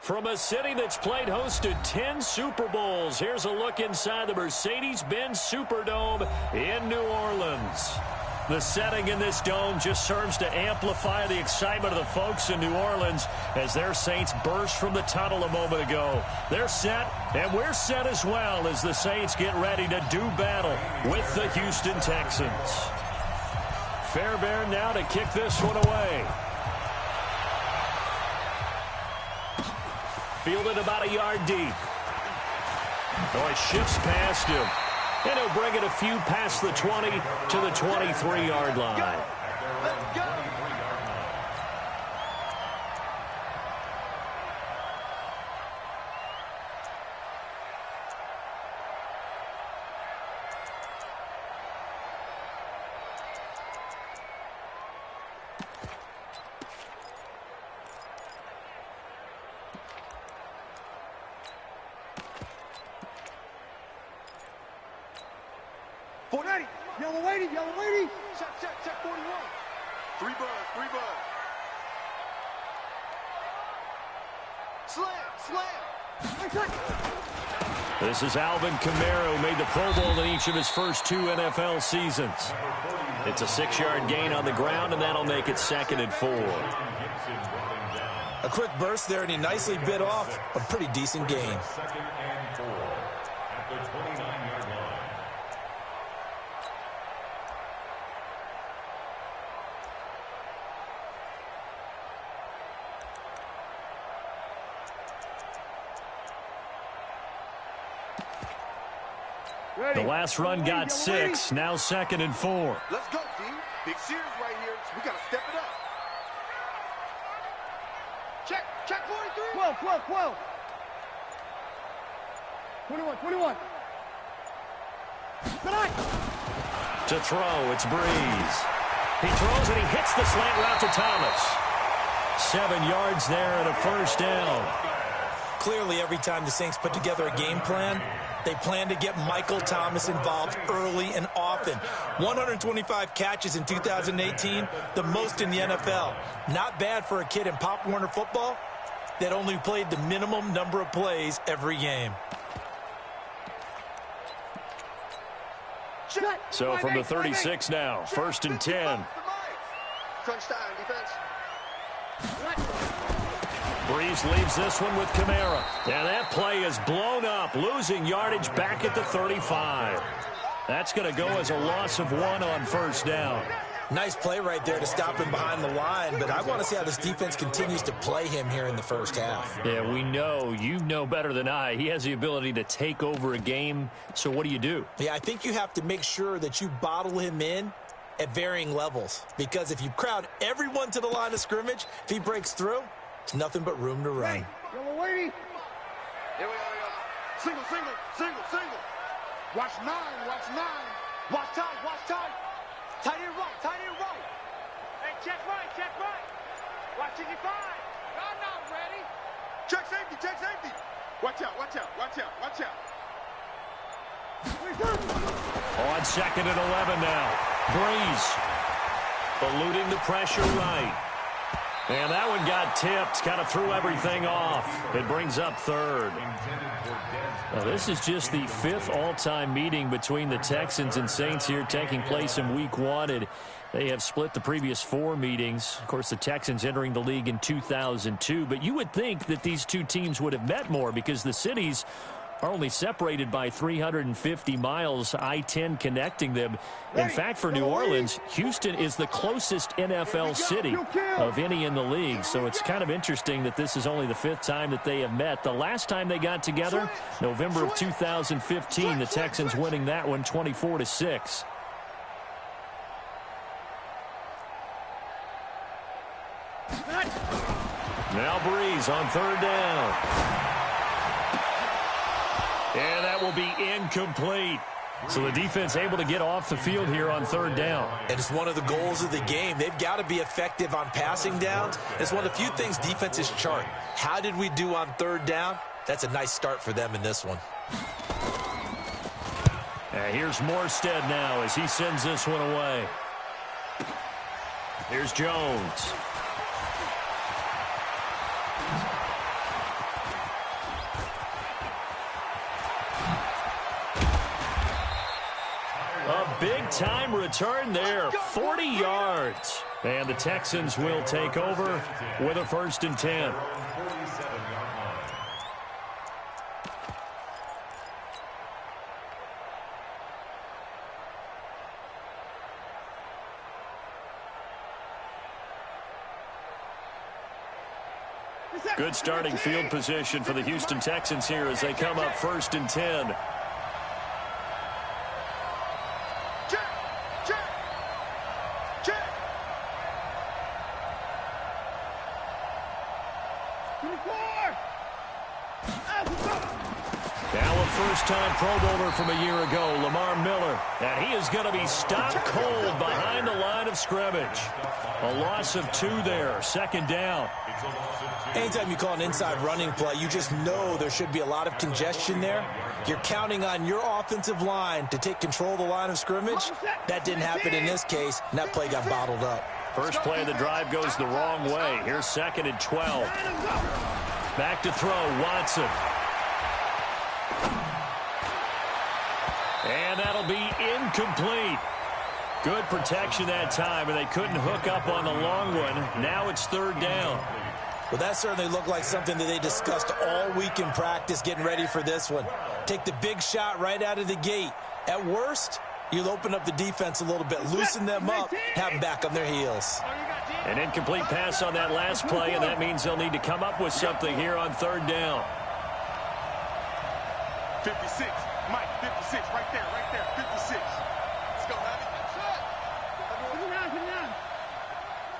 From a city that's played host to 10 Super Bowls, here's a look inside the Mercedes-Benz Superdome in New Orleans. The setting in this dome just serves to amplify the excitement of the folks in New Orleans as their Saints burst from the tunnel a moment ago. They're set, and we're set as well as the Saints get ready to do battle with the Houston Texans. Fairbairn now to kick this one away. Fielded about a yard deep. Oh, it shifts past him. And he'll bring it a few past the 20 to the 23-yard line. Let's go. Yellow lady. Check 41. Three bud. Slam. This is Alvin Kamara, who made the Pro Bowl in each of his first 2 NFL seasons. It's a 6-yard gain on the ground, and that'll make it 2nd and 4. A quick burst there, and he nicely bit off a pretty decent gain. The last run got 6, now 2nd and 4. Let's go, D. Big series right here, so we got to step it up. Check 43. 12. 21. To throw, it's Breeze. He throws and he hits the slant route to Thomas. 7 yards there and a first down. Clearly, every time the Saints put together a game plan, they plan to get Michael Thomas involved early and often. 125 catches in 2018, the most in the NFL. Not bad for a kid in Pop Warner football that only played the minimum number of plays every game. So from the 36 now, 1st and 10. Crunch time, defense. Breeze leaves this one with Kamara. And that play is blown up, losing yardage back at the 35. That's going to go as a loss of 1 on first down. Nice play right there to stop him behind the line, but I want to see how this defense continues to play him here in the first half. Yeah, we know. You know better than I. He has the ability to take over a game, so what do? Yeah, I think you have to make sure that you bottle him in at varying levels, because if you crowd everyone to the line of scrimmage, if he breaks through, it's nothing but room to run. Hey, yellow lady. Here we go. Single. Watch 9. Watch tight. Tight end right. Hey, check right. Watch 55. Y'all not ready. Check safety. Watch out. On 2nd and 11 now. Breeze eluding the pressure right. And that one got tipped, kind of threw everything off. It brings up 3rd. Now, this is just the 5th all-time meeting between the Texans and Saints here, taking place in Week 1. And they have split the previous 4 meetings. Of course, the Texans entering the league in 2002. But you would think that these two teams would have met more because the cities are only separated by 350 miles, I-10 connecting them. In fact, for New Orleans, Houston is the closest NFL city of any in the league. So it's kind of interesting that this is only the 5th time that they have met. The last time they got together, November of 2015, the Texans winning that one 24-6. Now Breeze on 3rd down. And that will be incomplete. So the defense able to get off the field here on 3rd down. And it's one of the goals of the game. They've got to be effective on passing downs. It's one of the few things defenses chart. How did we do on 3rd down? That's a nice start for them in this one. And here's Morstead now as he sends this one away. Here's Jones. big-time return there, 40 yards. And the Texans will take over with a 1st and 10. Good starting field position for the Houston Texans here as they come up 1st and 10. Now a first-time Pro Bowler from a year ago, Lamar Miller. And he is going to be stopped cold behind the line of scrimmage. A loss of 2 there, 2nd down. Anytime you call an inside running play, you just know there should be a lot of congestion there. You're counting on your offensive line to take control of the line of scrimmage. That didn't happen in this case, and that play got bottled up. First play of the drive goes the wrong way. Here's 2nd and 12. Back to throw, Watson. And that'll be incomplete. Good protection that time, and they couldn't hook up on the long one. Now it's 3rd down. Well, that certainly looked like something that they discussed all week in practice getting ready for this one. Take the big shot right out of the gate. At worst, you'll open up the defense a little bit, loosen them up, have them back on their heels. An incomplete pass on that last play, and that means they'll need to come up with something here on 3rd down. 56. Mike, 56. Right there, 56. Let's go, Heavy.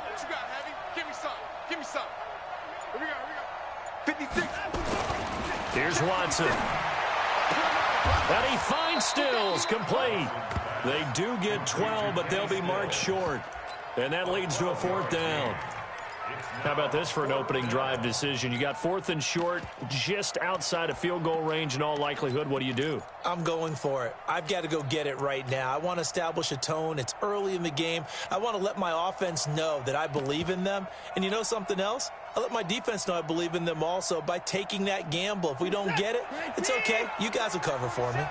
What you got, Heavy? Give me some. Here we go. 56. Here's Watson. And he finds Stills, complete. They do get 12, but they'll be marked short. And that leads to a 4th down. How about this for an opening drive decision? You got 4th and short, just outside of field goal range in all likelihood. What do you do? I'm going for it. I've got to go get it right now. I want to establish a tone. It's early in the game. I want to let my offense know that I believe in them. And you know something else? I let my defense know I believe in them also by taking that gamble. If we don't get it, it's okay. You guys will cover for me.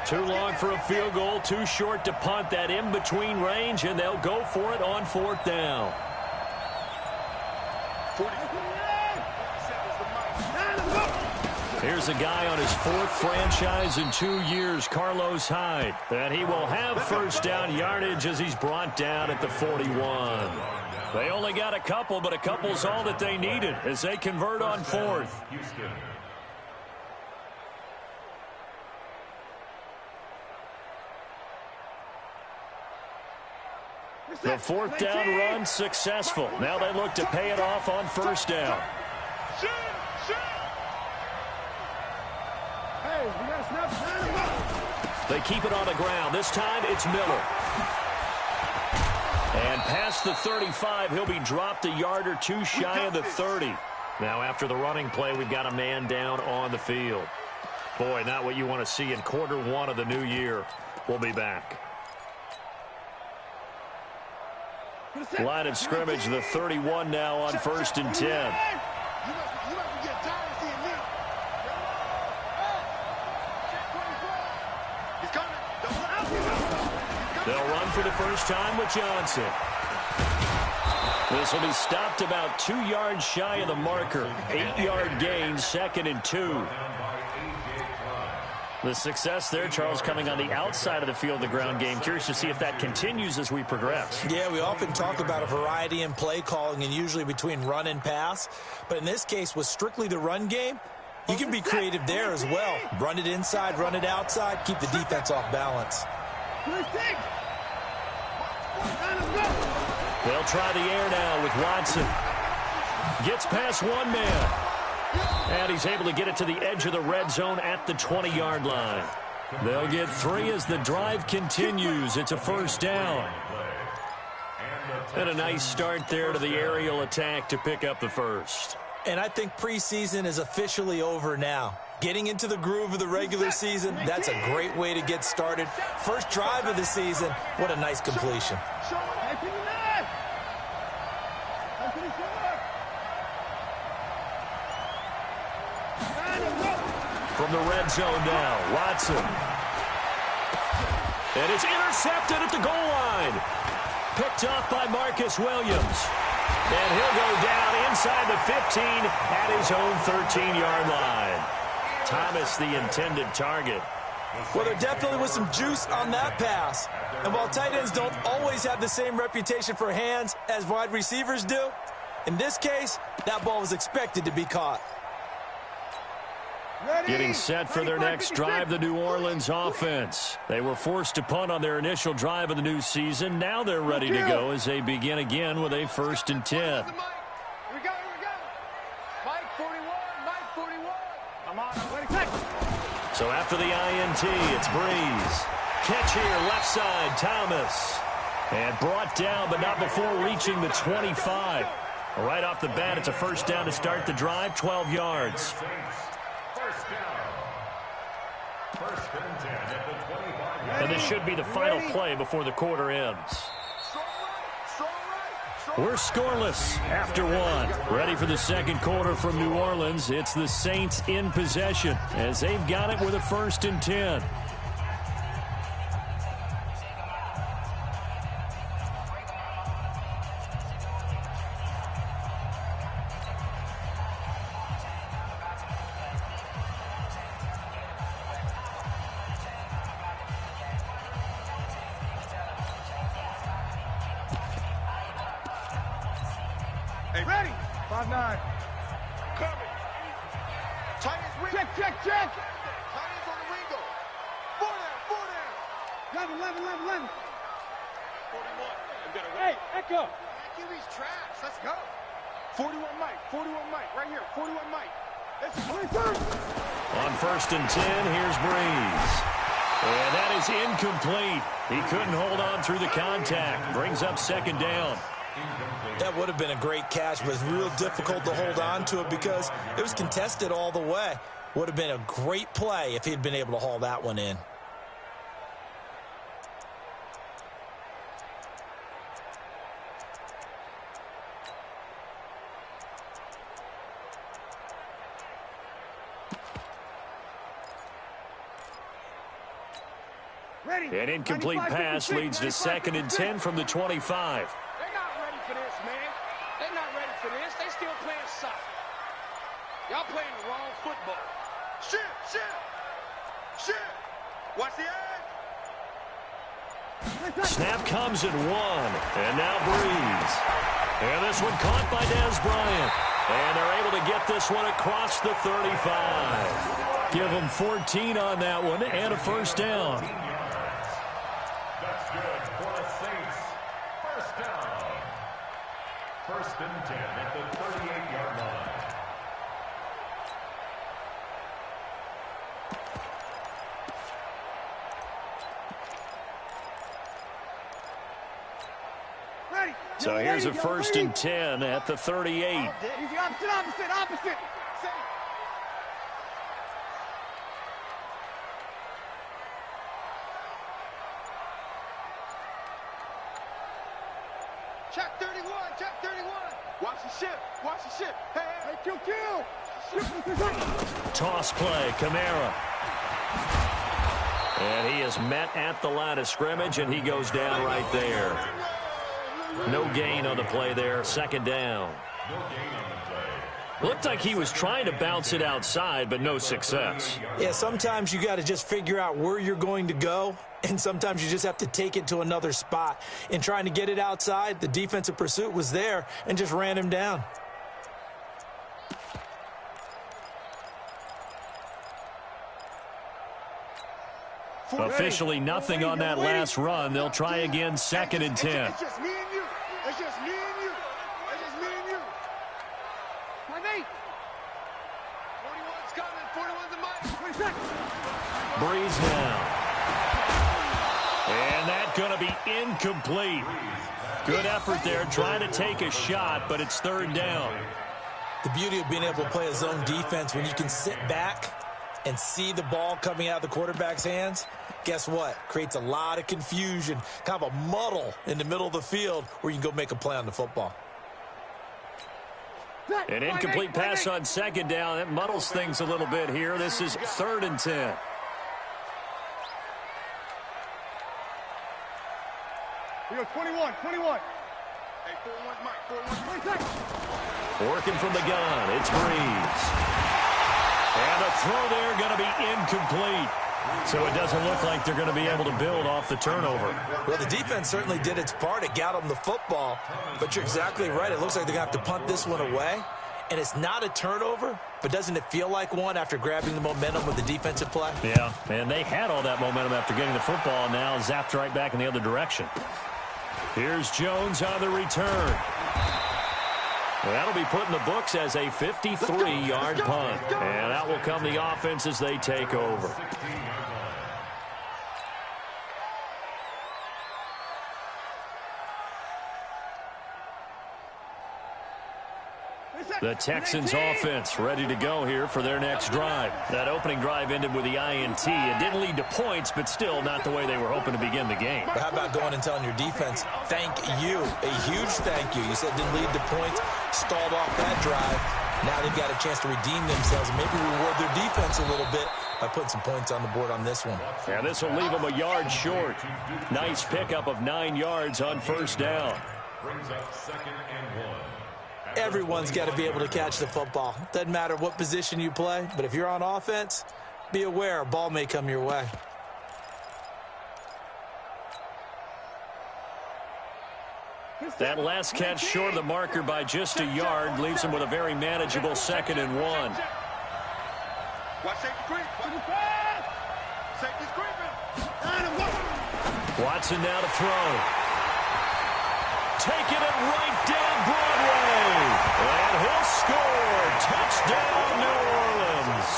Too long for a field goal, too short to punt. That in-between range, and they'll go for it on 4th down. Here's a guy on his 4th franchise in 2 years, Carlos Hyde. And he will have 1st down yardage as he's brought down at the 41. They only got a couple, but a couple's all that they needed as they convert on 4th. The 4th down run successful. Now they look to pay it off on 1st down. They keep it on the ground. This time it's Miller. And past the 35, he'll be dropped a yard or 2 shy of the 30. Now after the running play, we've got a man down on the field. Boy, not what you want to see in quarter 1 of the new year. We'll be back. Line of scrimmage, the 31 now on 1st and 10. They'll run for the first time with Johnson. This will be stopped about 2 yards shy of the marker. 8-yard gain, 2nd and 2. The success there, Charles, coming on the outside of the field, the ground game. Curious to see if that continues as we progress. Yeah, we often talk about a variety in play calling and usually between run and pass. But in this case, with strictly the run game, you can be creative there as well. Run it inside, run it outside, keep the defense off balance. They'll try the air now with Watson. Gets past one man. And he's able to get it to the edge of the red zone at the 20-yard line. They'll get 3 as the drive continues. It's a 1st down. And a nice start there to the aerial attack to pick up the 1st. And I think preseason is officially over now. Getting into the groove of the regular season, that's a great way to get started. First drive of the season, what a nice completion. From the red zone now, Watson. And it's intercepted at the goal line. Picked off by Marcus Williams. And he'll go down inside the 15 at his own 13-yard line. Thomas, the intended target. Well, there definitely was some juice on that pass. And while tight ends don't always have the same reputation for hands as wide receivers do, in this case, that ball was expected to be caught. Getting set for their next drive, the New Orleans offense. They were forced to punt on their initial drive of the new season. Now they're ready to go as they begin again with a 1st and 10. Here we go, here we go. Mike 41, Mike 41. I'm on, ready, quick. So after the INT, it's Breeze. Catch here, left side, Thomas. And brought down, but not before reaching the 25. Right off the bat, it's a 1st down to start the drive, 12 yards. And this should be the final play before the quarter ends. We're scoreless after 1. Ready for the second quarter from New Orleans. It's the Saints in possession as they've got it with a 1st and 10. Hey, ready? 5-9. Cover. Tight ends, check. Tight ends on the window. 4 down. 11. 41. Hey, Echo. QB's trash. Let's go. 41 Mike. Right here. 41 Mike. Let's go. On 1st and 10, here's Breeze. And that is incomplete. He couldn't hold on through the contact. Brings up 2nd down. That would have been a great catch, but it's real difficult to hold on to it because it was contested all the way. Would have been a great play if he'd been able to haul that one in. An incomplete pass leads to 2nd and 10 from the 25. They still playing soccer. Y'all playing the wrong football. Shit. Watch the edge. Snap comes at 1. And now Breeze. And this one caught by Dez Bryant. And they're able to get this one across the 35. Give them 14 on that one and a 1st down. That's good for the Saints. 1st down. 1st and 10 at the 38-yard line. Ready. So here's a 1st and 10 at the 38. Opposite. Check 31. Watch the ship. Hey, kill. Toss play, Kamara. And he is met at the line of scrimmage, and he goes down right there. No gain on the play there, 2nd down. Looked like he was trying to bounce it outside, but no success. Yeah, sometimes you got to just figure out where you're going to go, and sometimes you just have to take it to another spot. In trying to get it outside, the defensive pursuit was there and just ran him down. Officially nothing on that last run. They'll try again, 2nd and 10. It's just me and you. It's just me and you. My mate. 41's coming. 41's a mic. 20 seconds. Breeze now. And that's going to be incomplete. Good effort there, trying to take a shot, but it's 3rd down. The beauty of being able to play a zone defense when you can sit back and see the ball coming out of the quarterback's hands, guess what? Creates a lot of confusion, kind of a muddle in the middle of the field where you can go make a play on the football. An incomplete pass on 2nd down. That muddles things a little bit here. This is 3rd and 10. We go 21, 21. Hey, 4-1, Mike, 4-1. Working from the gun, it's Breeze. And the throw there going to be incomplete. So it doesn't look like they're going to be able to build off the turnover. Well, the defense certainly did its part. It got them the football. But you're exactly right. It looks like they're going to have to punt this one away. And it's not a turnover, but doesn't it feel like one after grabbing the momentum with the defensive play? Yeah, and they had all that momentum after getting the football, and now zapped right back in the other direction. Here's Jones on the return. Well, that'll be put in the books as a 53-yard punt. And out will come the offense as they take over. The Texans offense ready to go here for their next drive. That opening drive ended with the INT. It didn't lead to points, but still not the way they were hoping to begin the game. But how about going and telling your defense, thank you, a huge thank you. You said it didn't lead to points, stalled off that drive. Now they've got a chance to redeem themselves and maybe reward their defense a little bit by putting some points on the board on this one. Yeah, this will leave them a yard short. Nice pickup of 9 yards on first down. Brings up 2nd and 1. Everyone's got to be able to catch the football. Doesn't matter what position you play, but if you're on offense, be aware a ball may come your way. That last catch short of the marker by just a yard leaves him with a very manageable 2nd and 1. Watch safety creep. Safety's creeping. Watson now to throw. Taking it right down Broadway. And he'll score. Touchdown, New Orleans.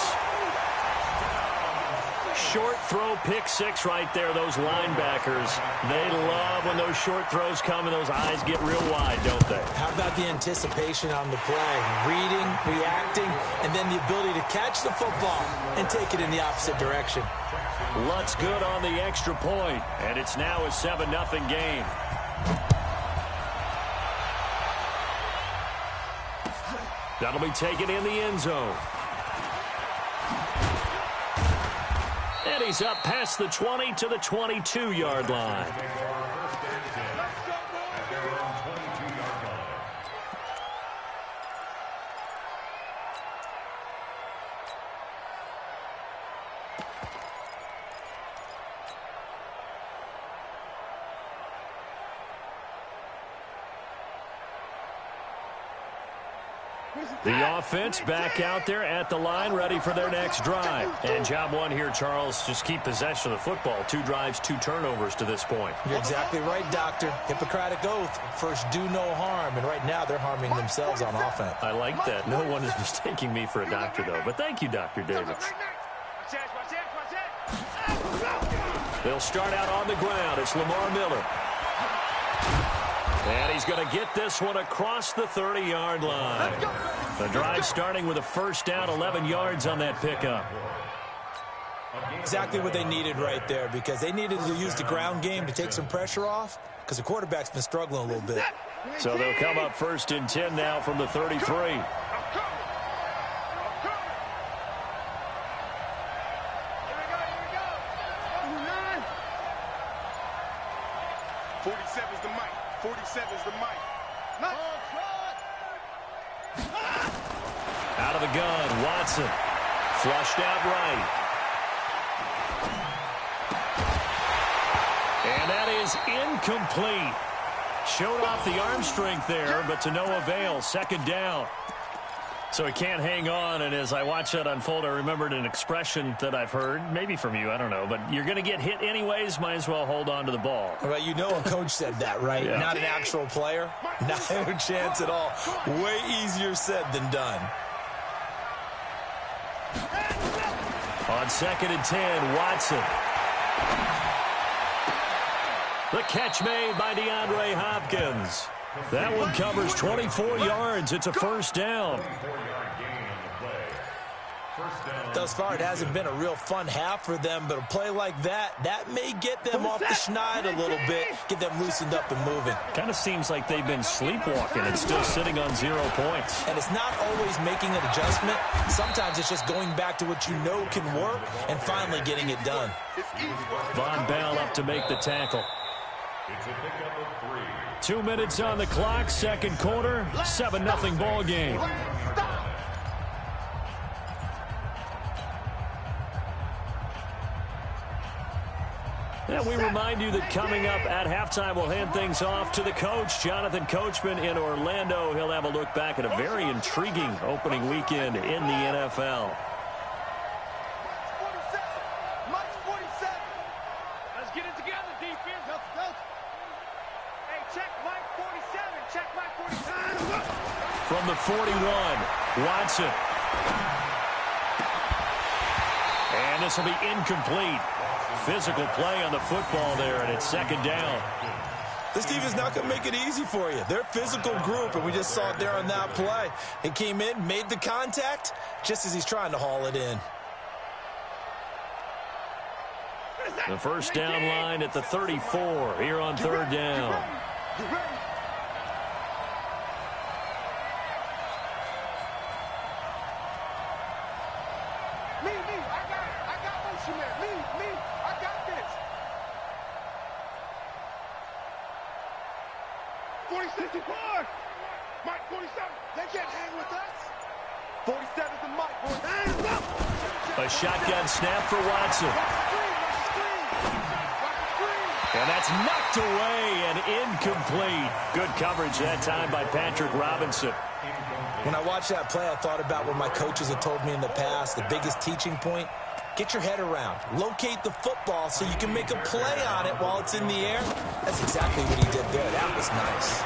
Short throw, pick six right there, those linebackers. They love when those short throws come and those eyes get real wide, don't they? How about the anticipation on the play? Reading, reacting, and then the ability to catch the football and take it in the opposite direction. Lutz good on the extra point, and it's now a 7-0 game. That'll be taken in the end zone. And he's up past the 20 to the 22-yard line. The offense back out there at the line, ready for their next drive. And job one here, Charles, just keep possession of the football. 2 drives, 2 turnovers to this point. You're exactly right, Doctor. Hippocratic oath. First, do no harm. And right now, they're harming themselves on offense. I like that. No one is mistaking me for a doctor, though. But thank you, Dr. Davis. They'll start out on the ground. It's Lamar Miller. And he's going to get this one across the 30-yard line. The drive starting with a first down, 11 yards on that pickup. Exactly what they needed right there, because they needed to use the ground game to take some pressure off, because the quarterback's been struggling a little bit. So they'll come up 1st and 10 now from the 33. 47's the mic. 47's the mic. Out of the gun, Watson. Flushed out right. And that is incomplete. Showed off the arm strength there, but to no avail. 2nd down. So he can't hang on, and as I watch that unfold, I remembered an expression that I've heard, maybe from you, I don't know, but you're going to get hit anyways, might as well hold on to the ball. Well, you know a coach said that, right? Yeah. Not an actual player. Not a chance at all. Way easier said than done. On 2nd and 10, Watson. The catch made by DeAndre Hopkins. That one covers 24 yards. It's a first down. Thus far, it hasn't been a real fun half for them, but a play like that may get them off the schneid a little bit, get them loosened up and moving. Kind of seems like they've been sleepwalking and still sitting on 0 points. And it's not always making an adjustment. Sometimes it's just going back to what you know can work and finally getting it done. Von Bell up to make the tackle. It's a pickup of 3. 2 minutes on the clock, second quarter, 7-0 ball game. And we remind you that coming up at halftime, we'll hand things off to the coach, Jonathan Coachman in Orlando. He'll have a look back at a very intriguing opening weekend in the NFL. Let's get it together, defense. Hey, check Mike 47. Check Mike 47. From the 41, Watson. And this will be incomplete. Physical play on the football there, and it's second down. This team is not going to make it easy for you. They're a physical group, and we just saw it there on that play. He came in, made the contact, just as he's trying to haul it in. The first down line at the 34 here on third down. Mike 47, they can't hang with us. 47's the Mike, boys. A shotgun snap for Watson. And that's knocked away and incomplete. Good coverage that time by Patrick Robinson. When I watched that play, I thought about what my coaches have told me in the past. The biggest teaching point, get your head around. Locate the football so you can make a play on it while it's in the air. That's exactly what he did there. That was nice.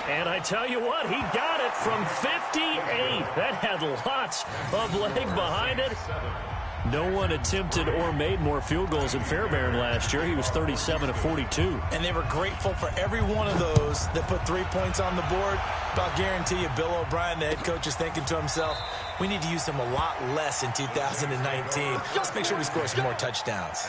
And I tell you what, he got it from 58. That had lots of leg behind it. No one attempted or made more field goals than Fairbairn last year. He was 37 of 42. And they were grateful for every one of those that put 3 points on the board. But I'll guarantee you, Bill O'Brien, the head coach, is thinking to himself, we need to use them a lot less in 2019. Let's make sure we score some more touchdowns.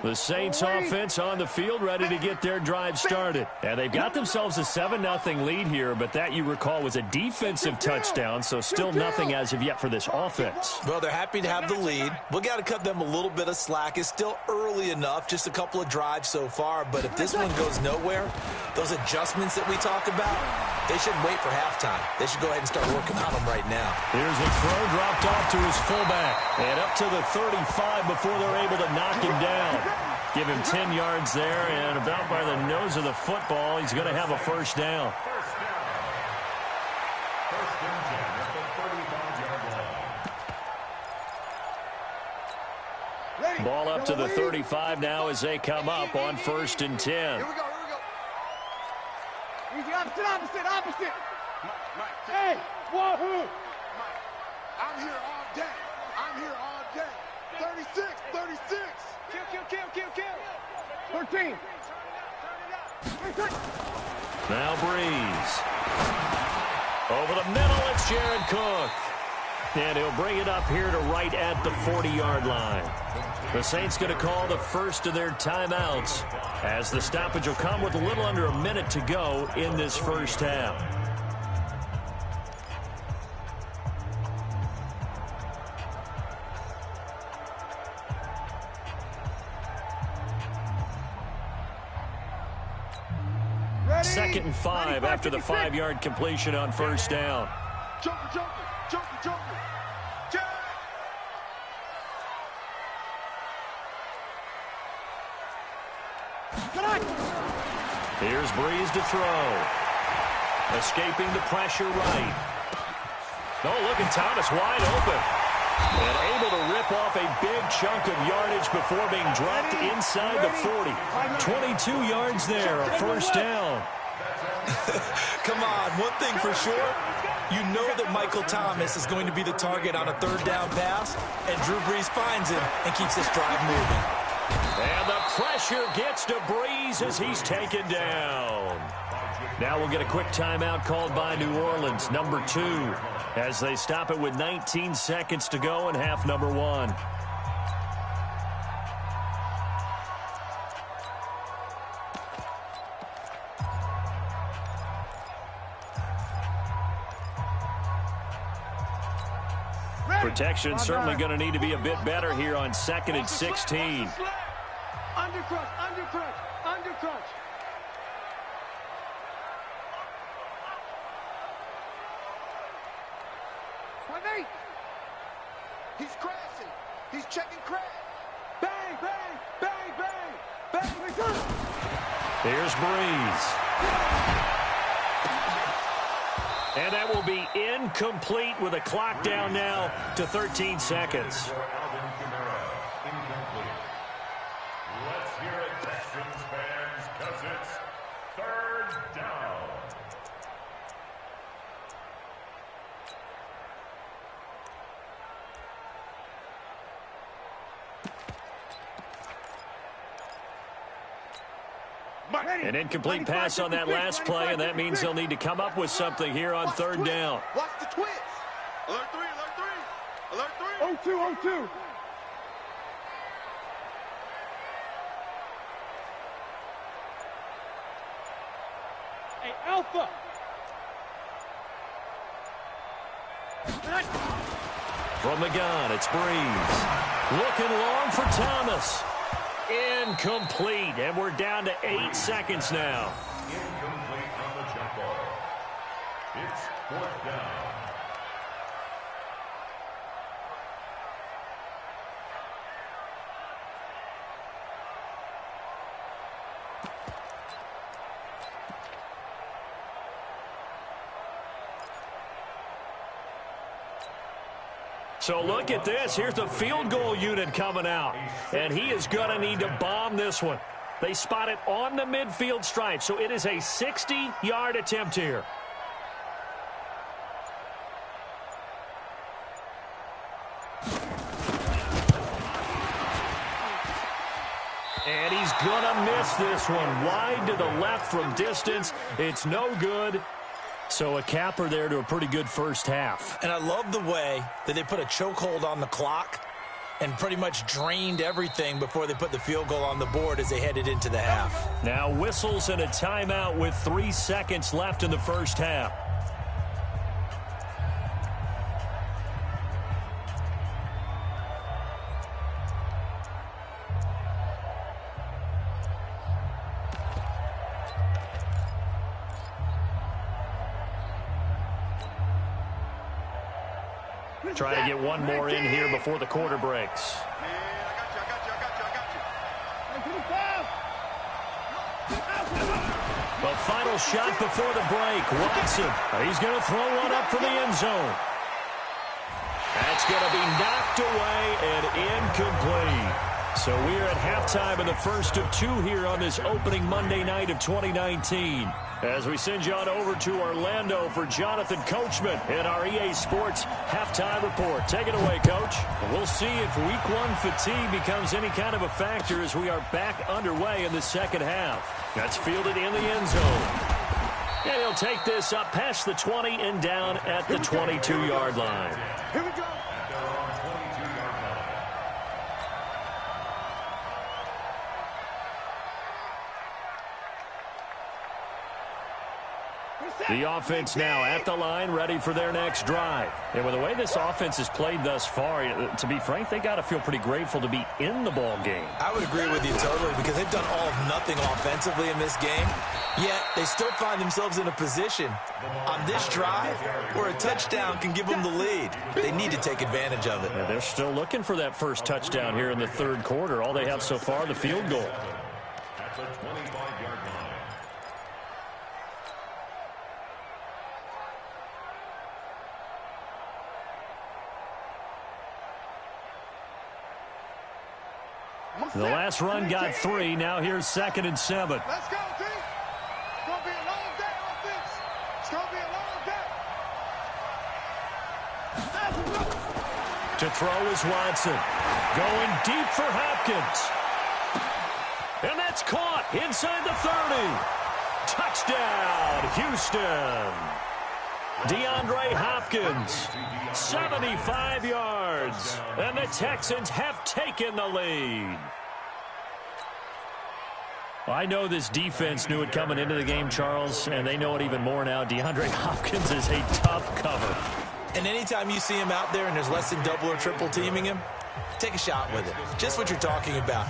The Saints offense on the field, ready to get their drive started. And they've got themselves a 7-0 lead here, but that, you recall, was a defensive touchdown, so still nothing as of yet for this offense. Well, they're happy to have the lead. We've got to cut them a little bit of slack. It's still early enough, just a couple of drives so far, but if this one goes nowhere, those adjustments that we talk about, they shouldn't wait for halftime. They should go ahead and start working on them right now. Here's the throw, dropped off to his fullback. And up to the 35 before they're able to knock him down. Give him 10 yards there, and about by the nose of the football, he's going to have a first down. First and 10 at the 35-yard line. Ball up to the 35 now as they come up on first and 10. Here we go. Easy, opposite. Mike. Hey, wahoo! Mike, I'm here all day. 36. Kill. 13. Now Breeze. Over the middle, it's Jared Cook. And he'll bring it up here to right at the 40-yard line. The Saints going to call the first of their timeouts as the stoppage will come with a little under a minute to go in this first half. Second and 5 after the 5-yard completion on first down. Joker. Here's Breeze to throw. Escaping the pressure right. Oh, look at Thomas wide open. And able to rip off a big chunk of yardage before being dropped inside the 40. 22 yards there, a first down. Come on, one thing for sure, you know that Michael Thomas is going to be the target on a third down pass, and Drew Brees finds him and keeps this drive moving. And the pressure gets to Breeze as he's taken down. Now we'll get a quick timeout called by New Orleans, number 2, as they stop it with 19 seconds to go in half number 1. Protection certainly going to need to be a bit better here on 2nd and 16. Undercrush, undercrush, undercrush. He's crashing. He's checking crash. Bang, bang, bang, bang, bang, return. Here's Breeze. And that will be incomplete with a clock down now to 13 seconds. Let's hear it, Texans fans, because it's 3rd down. An incomplete pass on that last play, and that means they'll need to come up with something here on 3rd down. Watch the twitch. Alert 3, alert 3, alert 3. 0-2, 0-2. Hey, Alpha. From the gun, it's Breeze. Looking long for Thomas. Incomplete, and we're down to 8 seconds now. Incomplete on the jump ball. It's 4th down. So look at this. Here's the field goal unit coming out. And he is going to need to bomb this one. They spot it on the midfield stripe. So it is a 60-yard attempt here. And he's going to miss this one. Wide to the left from distance. It's no good. So a capper there to a pretty good first half. And I love the way that they put a chokehold on the clock and pretty much drained everything before they put the field goal on the board as they headed into the half. Now whistles and a timeout with 3 seconds left in the first half. Trying to get one more in here before the quarter breaks. The final shot before the break. Watson, he's going to throw one up for the end zone. That's going to be knocked away and incomplete. So we are at halftime in the first of 2 here on this opening Monday night of 2019. As we send you on over to Orlando for Jonathan Coachman in our EA Sports halftime report. Take it away, Coach. We'll see if Week 1 fatigue becomes any kind of a factor as we are back underway in the second half. That's fielded in the end zone. And he'll take this up past the 20 and down at the 22-yard line. Here we go. The offense now at the line, ready for their next drive. And with the way this offense has played thus far, to be frank, they got to feel pretty grateful to be in the ball game. I would agree with you totally because they've done all of nothing offensively in this game, yet they still find themselves in a position on this drive where a touchdown can give them the lead. They need to take advantage of it. Yeah, they're still looking for that first touchdown here in the third quarter. All they have so far, the field goal. At the 25-yard line. The last run got 3. Now here's 2nd and 7. Let's go, D. It's going to be a long day, offense. It's going to be a long day. To throw is Watson. Going deep for Hopkins. And that's caught inside the 30. Touchdown, Houston. DeAndre Hopkins, 75 yards, and the Texans have taken the lead. I know this defense knew it coming into the game, Charles, and they know it even more now. DeAndre Hopkins is a tough cover. And anytime you see him out there and there's less than double or triple teaming him, take a shot with it. Just what you're talking about.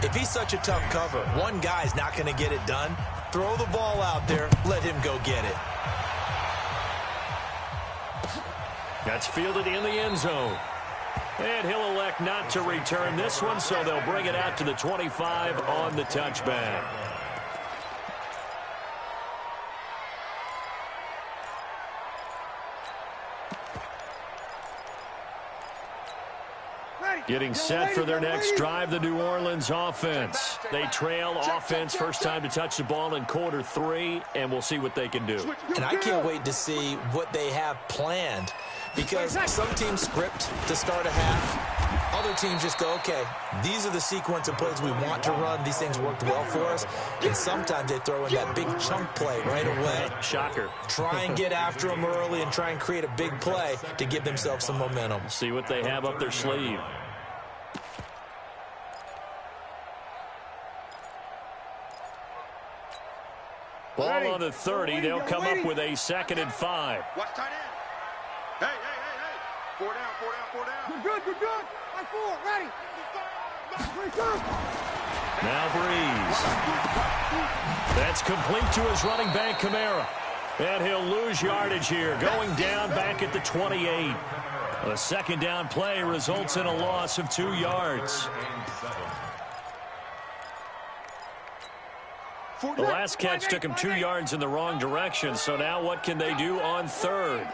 If he's such a tough cover, one guy's not going to get it done. Throw the ball out there. Let him go get it. That's fielded in the end zone. And he'll elect not to return this one, so they'll bring it out to the 25 on the touchback. Getting set for their next drive, the New Orleans offense. They trail offense, first time to touch the ball in quarter 3, and we'll see what they can do. And I can't wait to see what they have planned, because some teams script to start a half. Other teams just go, okay, these are the sequence of plays we want to run. These things worked well for us. And sometimes they throw in that big chunk play right away. Shocker. Try and get after them early and try and create a big play to give themselves some momentum. See what they have up their sleeve. Ball on the 30. They'll come up with a 2nd and 5. Watch tight end. Hey, hey, hey, hey. 4 down, 4 down, 4 down. You're good, you're good. Like 4, ready. Now Breeze. That's complete to his running back, Kamara. And he'll lose yardage here, going down back at the 28. A 2nd down play results in a loss of 2 yards. The last catch took him 2 yards in the wrong direction, so now what can they do on 3rd?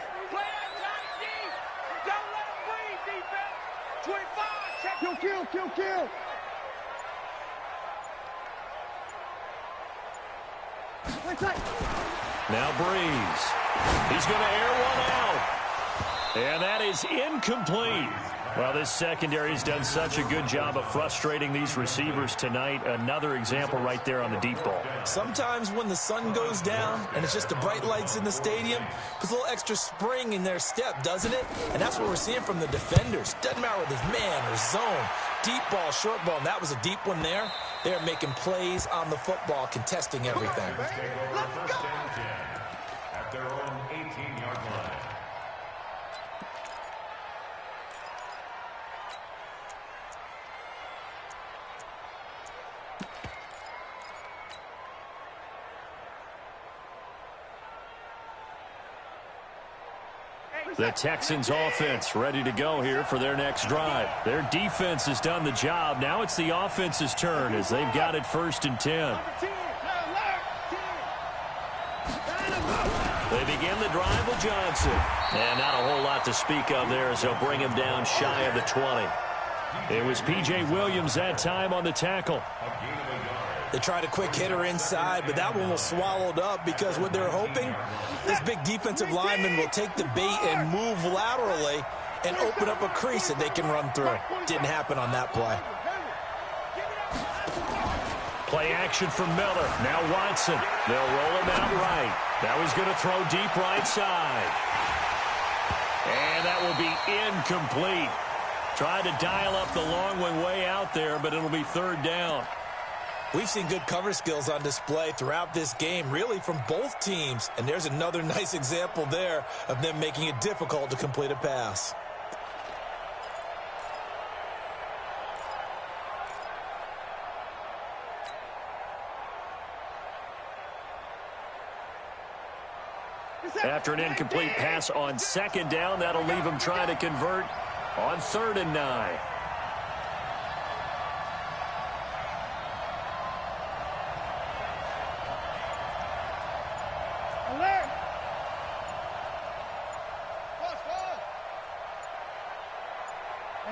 Kill. Now Breeze. He's going to air one out. And that is incomplete. Well, this secondary has done such a good job of frustrating these receivers tonight. Another example right there on the deep ball. Sometimes when the sun goes down and it's just the bright lights in the stadium, puts a little extra spring in their step, doesn't it? And that's what we're seeing from the defenders. Doesn't matter whether it's man or zone, deep ball, short ball, and that was a deep one there. They're making plays on the football, contesting everything. Let's go. At their own 18-yard line. The Texans offense ready to go here for their next drive. Their defense has done the job. Now it's the offense's turn as they've got it 1st and 10. They begin the drive with Johnson. And not a whole lot to speak of there as they'll bring him down shy of the 20. It was P.J. Williams that time on the tackle. They tried a quick hitter inside, but that one was swallowed up because what they're hoping, this big defensive lineman will take the bait and move laterally and open up a crease that they can run through. Didn't happen on that play. Play action from Miller. Now Watson. They'll roll him out right. Now he's going to throw deep right side. And that will be incomplete. Tried to dial up the long one way out there, but it'll be 3rd down. We've seen good cover skills on display throughout this game, really from both teams. And there's another nice example there of them making it difficult to complete a pass. After an incomplete pass on 2nd down, that'll leave him trying to convert on 3rd and 9.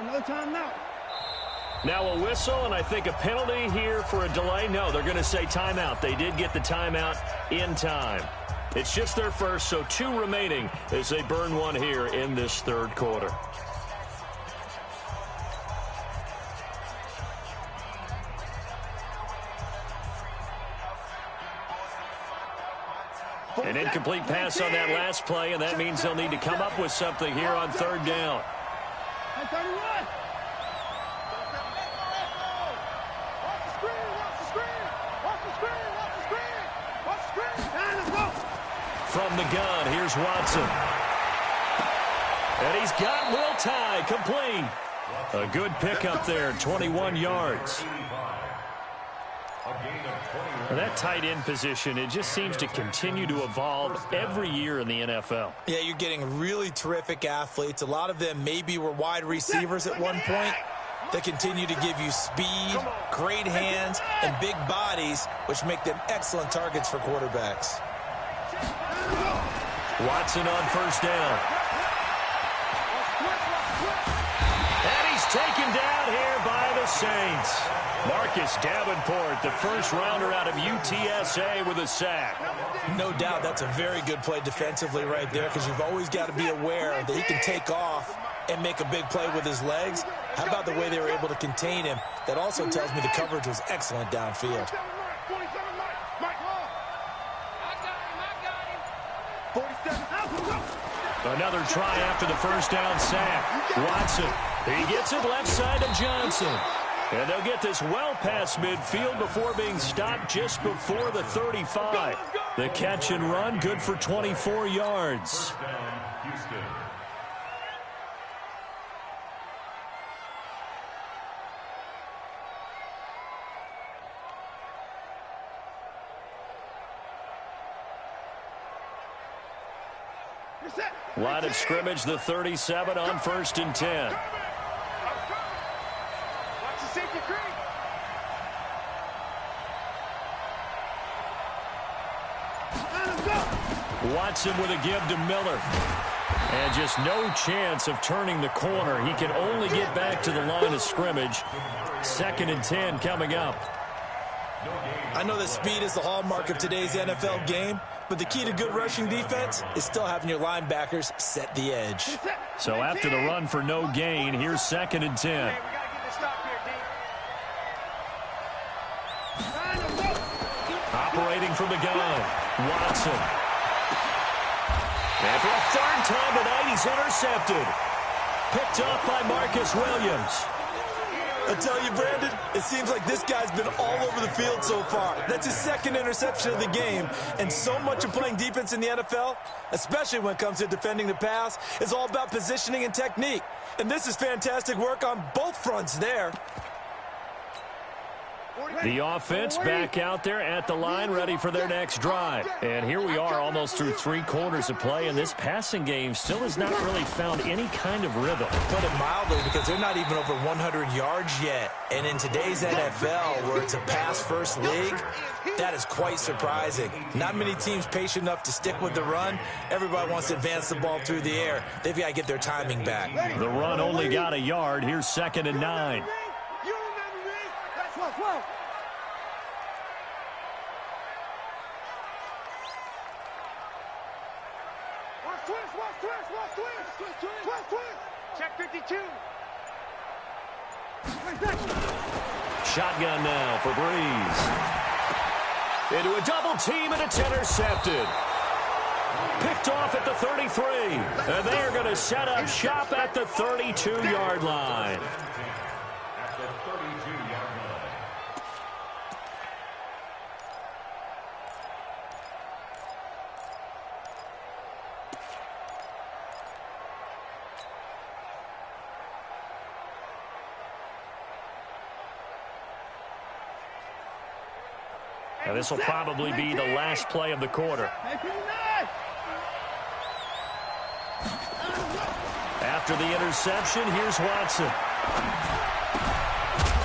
No timeout. Now a whistle, and I think a penalty here for a delay. No, they're going to say timeout. They did get the timeout in time. It's just their first, so 2 remaining as they burn one here in this 3rd quarter. An incomplete pass on that last play, and that means they'll need to come up with something here on third down. From the gun, here's Watson. And he's got Will Tye complete. A good pickup there, 21 yards. That tight end position, it just seems to continue to evolve every year in the NFL. Yeah, you're getting really terrific athletes. A lot of them maybe were wide receivers at one point. They continue to give you speed, great hands, and big bodies, which make them excellent targets for quarterbacks. Watson on first down. And he's taken down here by the Saints. Marcus Davenport, the first rounder out of UTSA, with a sack. No doubt that's a very good play defensively right there, because you've always got to be aware that he can take off and make a big play with his legs. How about the way they were able to contain him? That also tells me the coverage was excellent downfield. Another try after the first down sack. Watson, he gets it left side of Johnson. And they'll get this well past midfield before being stopped just before the 35. The catch and run, good for 24 yards. Line of scrimmage, the 37 on 1st and 10. Watson with a give to Miller. And just no chance of turning the corner. He can only get back to the line of scrimmage. 2nd and 10 coming up. I know that speed is the hallmark of today's NFL game, but the key to good rushing defense is still having your linebackers set the edge. So after the run for no gain, here's 2nd and 10. Operating from the gun, Watson. And for a third time tonight, he's intercepted. Picked off by Marcus Williams. I tell you, Brandon, it seems like this guy's been all over the field so far. That's his 2nd interception of the game. And so much of playing defense in the NFL, especially when it comes to defending the pass, is all about positioning and technique. And this is fantastic work on both fronts there. The offense back out there at the line, ready for their next drive. And here we are almost through 3 quarters of play, and this passing game still has not really found any kind of rhythm. Put it mildly, because they're not even over 100 yards yet. And in today's NFL, where it's a pass-first league, that is quite surprising. Not many teams patient enough to stick with the run. Everybody wants to advance the ball through the air. They've got to get their timing back. The run only got a yard. Here's 2nd and 9. Check 52. Shotgun now for Breeze. Into a double team, and it's intercepted. Picked off at the 33. And they are going to set up shop at the 32-yard line. And this will probably be the last play of the quarter. After the interception, here's Watson.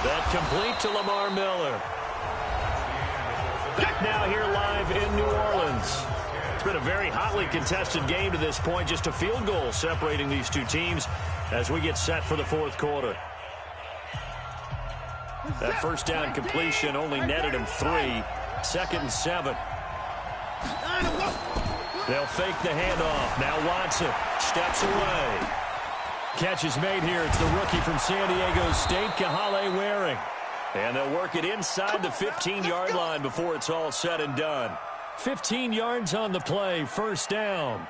That complete to Lamar Miller. Back now here live in New Orleans. It's been a very hotly contested game to this point. Just a field goal separating these two teams as we get set for the 4th quarter. That first down completion only netted him 3. 2nd and 7. They'll fake the handoff. Now Watson steps away. Catch is made here. It's the rookie from San Diego State, Kahale Waring. And they'll work it inside the 15-yard line before it's all said and done. 15 yards on the play, first down.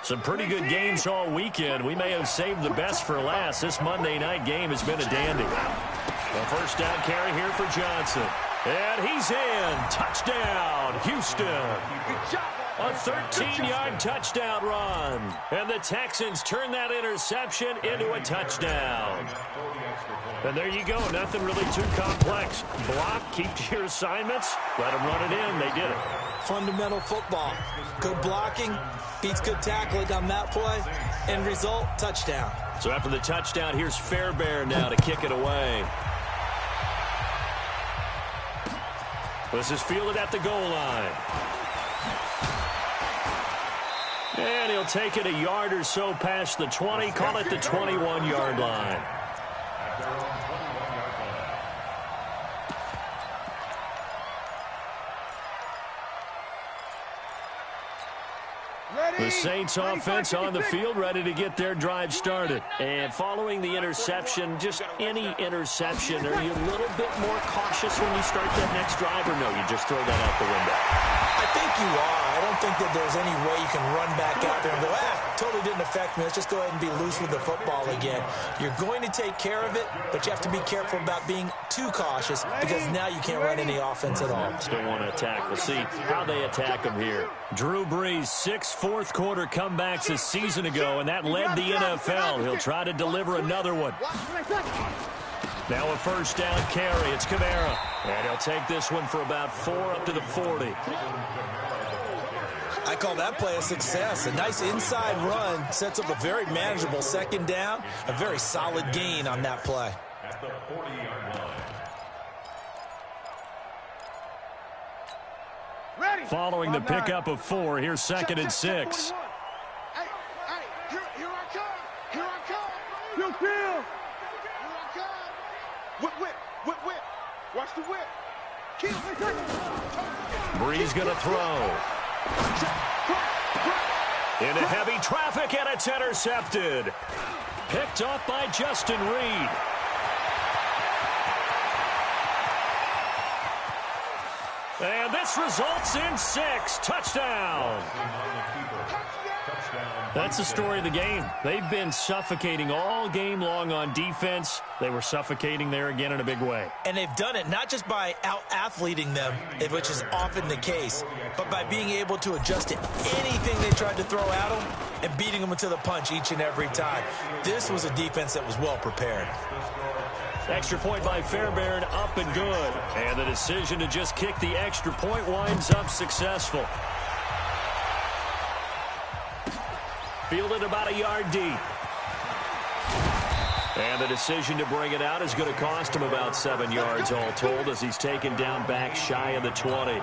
Some pretty good games all weekend. We may have saved the best for last. This Monday night game has been a dandy. A first down carry here for Johnson. And he's in. Touchdown, Houston. A 13-yard touchdown run. And the Texans turn that interception into a touchdown. And there you go. Nothing really too complex. Block, keep to your assignments, let them run it in. They did it. Fundamental football. Good blocking beats good tackling on that play. End result, touchdown. So after the touchdown, here's Fairbairn now to kick it away. This is fielded at the goal line. And he'll take it a yard or so past the 20, call it the 21-yard line. The Saints offense on the field, ready to get their drive started. And following the interception, just any interception, are you a little bit more cautious when you start that next drive, or no, you just throw that out the window? I think you are. I don't think that there's any way you can run back out there and go, totally didn't affect me. Let's just go ahead and be loose with the football again. You're going to take care of it, but you have to be careful about being too cautious because now you can't run any offense at all. Still want to attack. We'll see how they attack them here. Drew Brees, 6 fourth-quarter comebacks a season ago, and that led the NFL. He'll try to deliver another one. Now a first down carry. It's Kamara. And he'll take this one for about 4 up to the 40. I call that play a success. A nice inside run sets up a very manageable second down. A very solid gain on that play. At the 40-yard line. Following the pickup of 4, here's 2nd and 6. Hey, here I come. Here I come. Here I come. Whip. Watch the whip. Brees going to throw. Into heavy traffic, and it's intercepted. Picked off by Justin Reed. And this results in 6. Touchdown. That's the story of the game. They've been suffocating all game long on defense. They were suffocating there again in a big way. And they've done it not just by out-athleting them, which is often the case, but by being able to adjust to anything they tried to throw at them and beating them to the punch each and every time. This was a defense that was well prepared. Extra point by Fairbairn, up and good. And the decision to just kick the extra point winds up successful. Fielded about a yard deep. And the decision to bring it out is going to cost him about 7 yards all told as he's taken down back shy of the 20.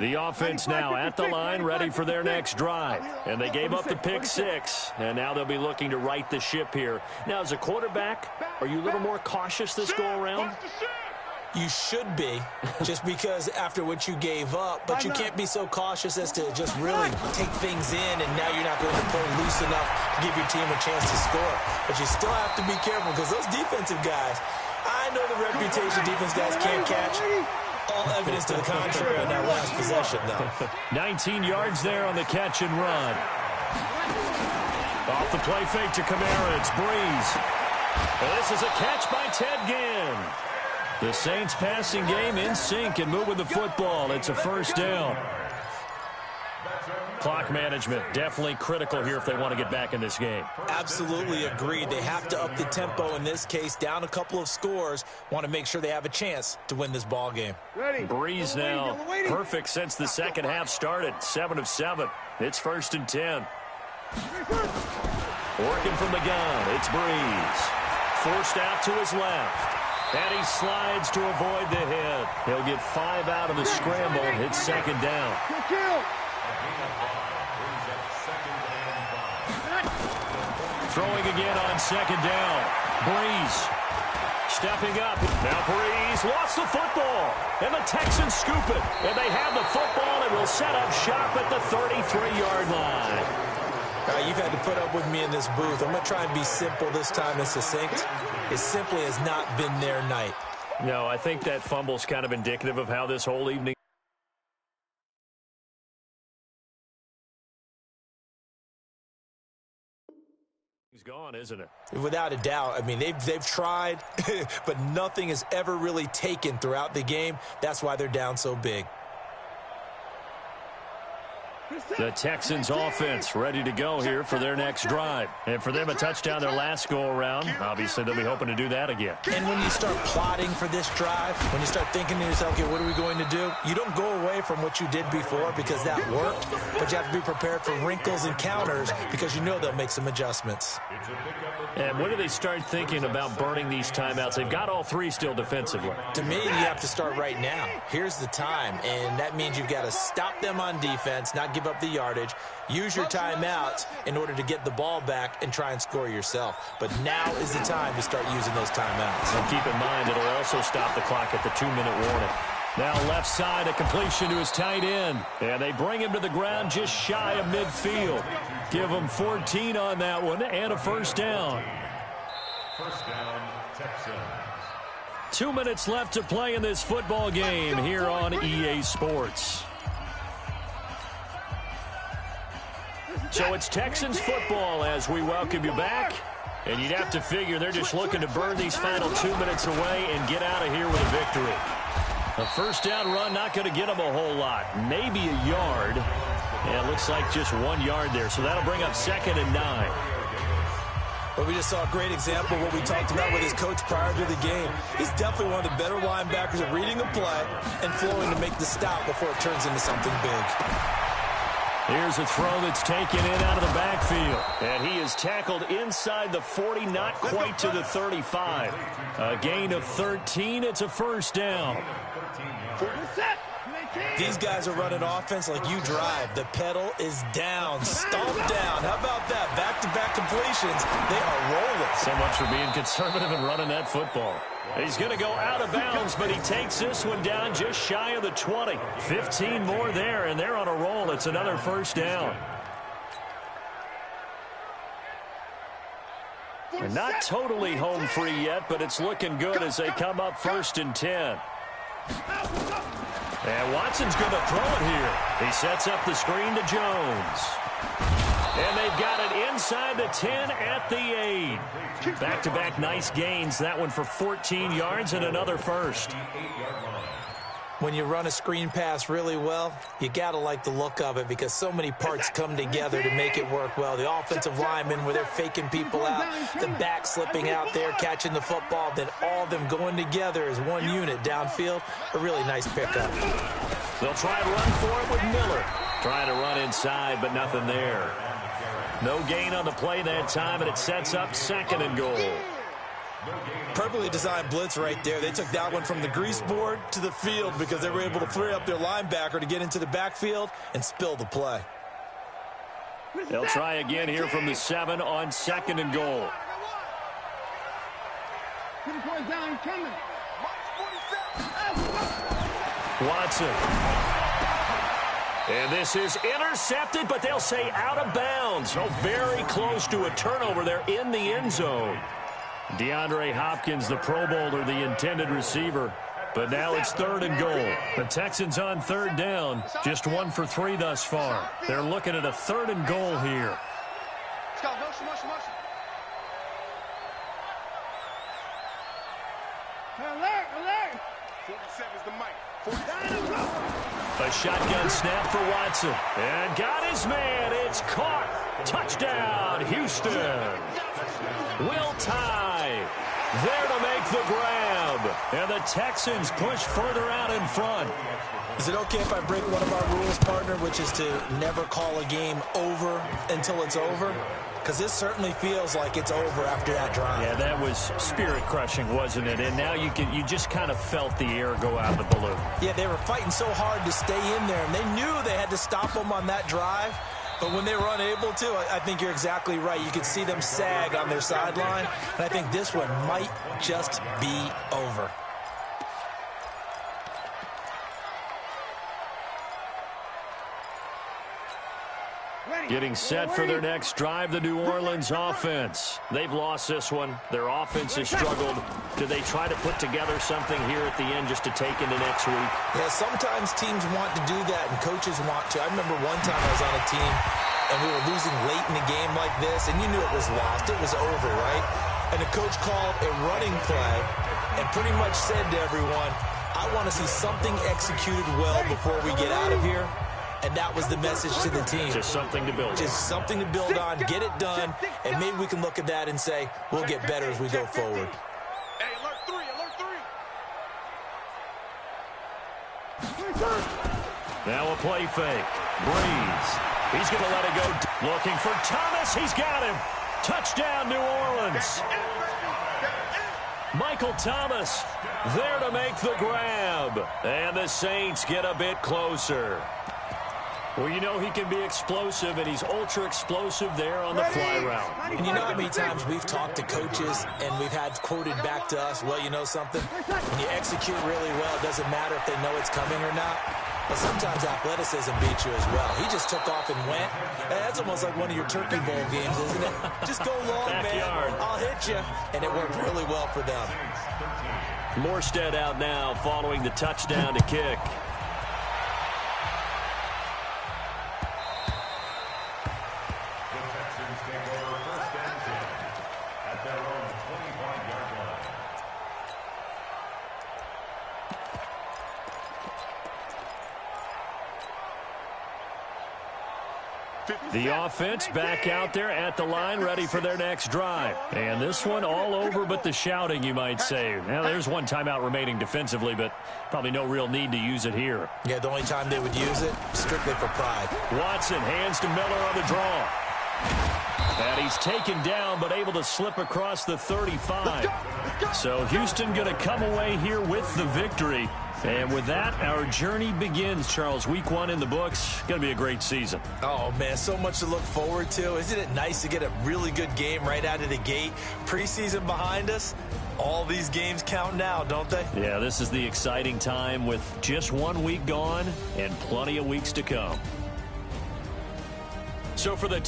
The offense now at the line, ready for their next drive. And they gave up the pick 6, and now they'll be looking to right the ship here. Now, as a quarterback, are you a little more cautious this go-around? You should be, just because after what you gave up, but you can't be so cautious as to just really take things in, and now you're not going to play loose enough to give your team a chance to score. But you still have to be careful because those defensive guys, I know the reputation defense guys can't catch. All evidence to the contrary on that last possession, though. 19 yards there on the catch and run. Off the play fake to Kamara, it's Brees. And this is a catch by Ted Ginn. The Saints passing game in sync and moving the football. It's a first down. Clock management definitely critical here if they want to get back in this game. Absolutely agreed. They have to up the tempo in this case, down a couple of scores. Want to make sure they have a chance to win this ball game. Brees now perfect since the second half started. 7 of 7. It's 1st and 10. Working from the gun. It's Brees. Forced out to his left. And he slides to avoid the hit. He'll get 5 out of the scramble. It's 2nd down. Throwing again on 2nd down. Brees. Stepping up. Now Breeze lost the football. And the Texans scoop it. And they have the football and will set up shop at the 33-yard line. You've had to put up with me in this booth. I'm going to try and be simple this time and succinct. It simply has not been their night. No, I think that fumble's kind of indicative of how this whole evening is gone, isn't it? Without a doubt. I mean, they've tried, but nothing has ever really taken throughout the game. That's why they're down so big. The Texans offense ready to go here for their next drive. And for them, a touchdown their last go-around. Obviously, they'll be hoping to do that again. And when you start plotting for this drive, when you start thinking to yourself, okay, what are we going to do? You don't go away from what you did before because that worked, but you have to be prepared for wrinkles and counters because you know they'll make some adjustments. And when do they start thinking about burning these timeouts? They've got all three still defensively. To me, you have to start right now. Here's the time, and that means you've got to stop them on defense, not give up the yardage, use your timeouts in order to get the ball back and try and score yourself. But now is the time to start using those timeouts. And keep in mind, it'll also stop the clock at the 2-minute warning. Now left side, a completion to his tight end. And they bring him to the ground just shy of midfield. Give him 14 on that one and a first down. First down, Texans. 2 minutes left to play in this football game here on EA Sports. So it's Texans football as we welcome you back. And you'd have to figure they're just looking to burn these final 2 minutes away and get out of here with a victory. A first down run not going to get them a whole lot. Maybe a yard. And it looks like just 1 yard there. So that'll bring up 2nd and 9. Well, we just saw a great example of what we talked about with his coach prior to the game. He's definitely one of the better linebackers at reading a play and flowing to make the stop before it turns into something big. Here's a throw that's taken in out of the backfield. And he is tackled inside the 40, not quite to the 35. A gain of 13. It's a first down. These guys are running offense like you drive. The pedal is down, stomp down. How about that? Back-to-back completions. They are rolling. So much for being conservative and running that football. He's going to go out of bounds, but he takes this one down just shy of the 20. 15 more there, and they're on a roll. It's another first down. And not totally home free yet, but it's looking good as they come up 1st and 10. And Watson's going to throw it here. He sets up the screen to Jones. And they've got it inside the 10 at the 8. Back-to-back nice gains. That one for 14 yards and another first. When you run a screen pass really well, you got to like the look of it because so many parts come together to make it work well. The offensive linemen where they're faking people out, the back slipping out there, catching the football, then all of them going together as one unit downfield. A really nice pickup. They'll try and run for it with Miller. Trying to run inside, but nothing there. No gain on the play that time, and it sets up 2nd and goal. Perfectly designed blitz right there. They took that one from the grease board to the field because they were able to free up their linebacker to get into the backfield and spill the play. They'll try again here from the 7 on 2nd and goal. Watson. And this is intercepted, but they'll say out of bounds. Oh, very close to a turnover there in the end zone. DeAndre Hopkins, the Pro Bowler, the intended receiver. But now it's 3rd and goal. The Texans on 3rd down. Just 1 for 3 thus far. They're looking at a 3rd and goal here. Alert! 47's the mic. A shotgun snap for Watson. And got his man. It's caught. Touchdown, Houston. Will tie. There to make the grab. And the Texans push further out in front. Is it okay if I break one of our rules, partner, which is to never call a game over until it's over? Because this certainly feels like it's over after that drive. Yeah, that was spirit-crushing, wasn't it? And now you just kind of felt the air go out of the balloon. Yeah, they were fighting so hard to stay in there, and they knew they had to stop them on that drive. But when they were unable to, I think you're exactly right. You could see them sag on their sideline, and I think this one might just be over. Getting set for their next drive, the New Orleans offense. They've lost this one. Their offense has struggled. Do they try to put together something here at the end just to take into next week? Yeah, sometimes teams want to do that, and coaches want to. I remember one time I was on a team, and we were losing late in a game like this, and you knew it was lost. It was over, right? And the coach called a running play and pretty much said to everyone, I want to see something executed well before we get out of here. And that was the message to the team. Just something to build on. Just something to build on, get it done, and maybe we can look at that and say, we'll get better as we go forward. Hey, alert three, alert three. Now a play fake. Breeze. He's going to let it go. Looking for Thomas. He's got him. Touchdown, New Orleans. Michael Thomas there to make the grab. And the Saints get a bit closer. Well, you know he can be explosive, and he's ultra-explosive there on the fly route. And you know how many times we've talked to coaches, and we've had quoted back to us, well, you know something? When you execute really well, it doesn't matter if they know it's coming or not. But sometimes athleticism beats you as well. He just took off and went. And that's almost like one of your Turkey Bowl games, isn't it? Just go long, Backyard. man. I'll hit you. And it worked really well for them. Morstead out now following the touchdown to kick. The offense back out there at the line, ready for their next drive. And this one all over but the shouting, you might say. Now, there's one timeout remaining defensively, but probably no real need to use it here. Yeah, the only time they would use it, strictly for pride. Watson hands to Miller on the draw. And he's taken down, but able to slip across the 35. So Houston going to come away here with the victory. And with that, our journey begins, Charles. Week 1 in the books. Going to be a great season. Oh, man, so much to look forward to. Isn't it nice to get a really good game right out of the gate? Preseason behind us. All these games count now, don't they? Yeah, this is the exciting time with just 1 week gone and plenty of weeks to come. So for the